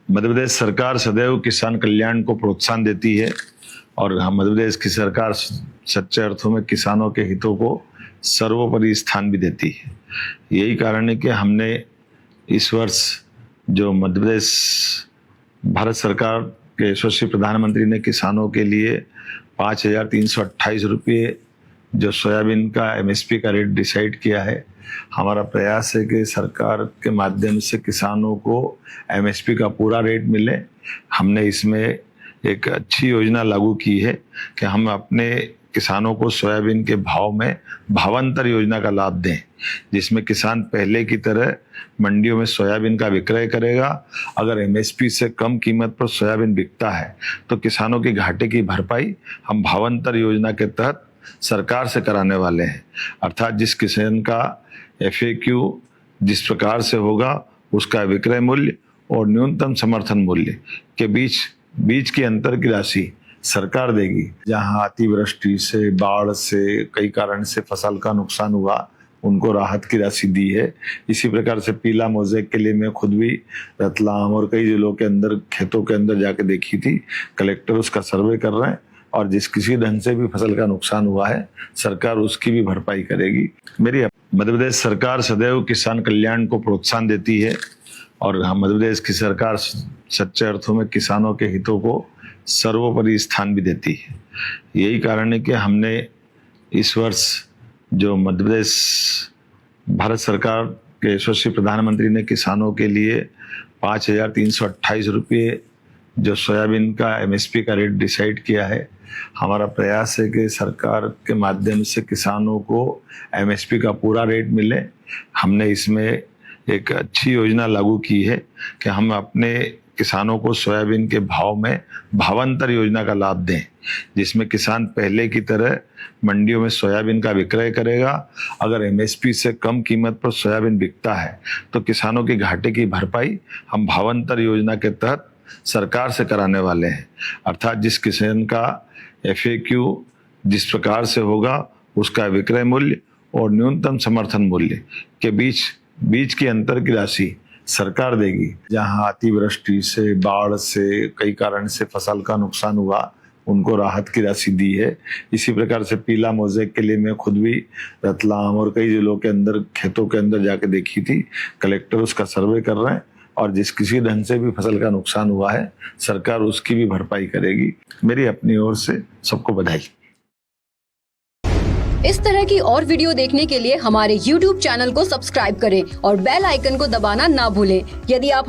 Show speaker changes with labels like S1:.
S1: मध्य प्रदेश सरकार सदैव किसान कल्याण को प्रोत्साहन देती है और मध्य प्रदेश की सरकार सच्चे अर्थों में किसानों के हितों को सर्वोपरि स्थान भी देती है। यही कारण है कि हमने इस वर्ष जो मध्य प्रदेश भारत सरकार के यशस्वी प्रधानमंत्री ने किसानों के लिए 5,328 रुपये जो सोयाबीन का एमएसपी का रेट डिसाइड किया है, हमारा प्रयास है कि सरकार के माध्यम से किसानों को एमएसपी का पूरा रेट मिले। हमने इसमें एक अच्छी योजना लागू की है कि हम अपने किसानों को सोयाबीन के भाव में भावांतर योजना का लाभ दें, जिसमें किसान पहले की तरह मंडियों में सोयाबीन का विक्रय करेगा। अगर एमएसपी से कम कीमत पर सोयाबीन बिकता है तो किसानों की घाटे की भरपाई हम भावांतर योजना के तहत सरकार से कराने वाले हैं। अर्थात जिस किसान का एफएक्यू जिस प्रकार से होगा, उसका विक्रय मूल्य और न्यूनतम समर्थन मूल्य के बीच की अंतर की राशि सरकार देगी। जहां अतिवृष्टि से, बाढ़ से, कई कारण से फसल का नुकसान हुआ, उनको राहत की राशि दी है। इसी प्रकार से पीला मोज़ेक के लिए मैं खुद भी रतलाम और कई जिलों के अंदर खेतों के अंदर जाके देखी थी। कलेक्टर उसका सर्वे कर रहे हैं और जिस किसी ढंग से भी फसल का नुकसान हुआ है, सरकार उसकी भी भरपाई करेगी। मध्य प्रदेश सरकार सदैव किसान कल्याण को प्रोत्साहन देती है और मध्य प्रदेश की सरकार सच्चे अर्थों में किसानों के हितों को सर्वोपरि स्थान भी देती है। यही कारण है कि हमने इस वर्ष जो मध्य प्रदेश भारत सरकार के यशस्वी प्रधानमंत्री ने किसानों के लिए 5,328 रुपये जो सोयाबीन का एमएसपी का रेट डिसाइड किया है, हमारा प्रयास है कि सरकार के माध्यम से किसानों को एमएसपी का पूरा रेट मिले। हमने इसमें एक अच्छी योजना लागू की है कि हम अपने किसानों को सोयाबीन के भाव में भावांतर योजना का लाभ दें, जिसमें किसान पहले की तरह मंडियों में सोयाबीन का विक्रय करेगा। अगर एमएसपी से कम कीमत पर सोयाबीन बिकता है तो किसानों की घाटे की भरपाई हम भावांतर योजना के तहत सरकार से कराने वाले हैं। अर्थात जिस किसान का एफएक्यू जिस प्रकार से होगा, उसका विक्रय मूल्य और न्यूनतम समर्थन मूल्य के बीच की अंतर की राशि सरकार देगी। जहां अतिवृष्टि से, बाढ़ से, कई कारण से फसल का नुकसान हुआ, उनको राहत की राशि दी है। इसी प्रकार से पीला मोज़ेक के लिए मैं खुद भी रतलाम और कई जिलों के अंदर खेतों के अंदर जाके देखी थी। कलेक्टर उसका सर्वे कर रहे हैं और जिस किसी ढंग से भी फसल का नुकसान हुआ है, सरकार उसकी भी भरपाई करेगी। मेरी अपनी ओर से सबको बधाई।
S2: इस तरह की और वीडियो देखने के लिए हमारे YouTube चैनल को सब्सक्राइब करें और बेल आइकन को दबाना ना भूलें। यदि आप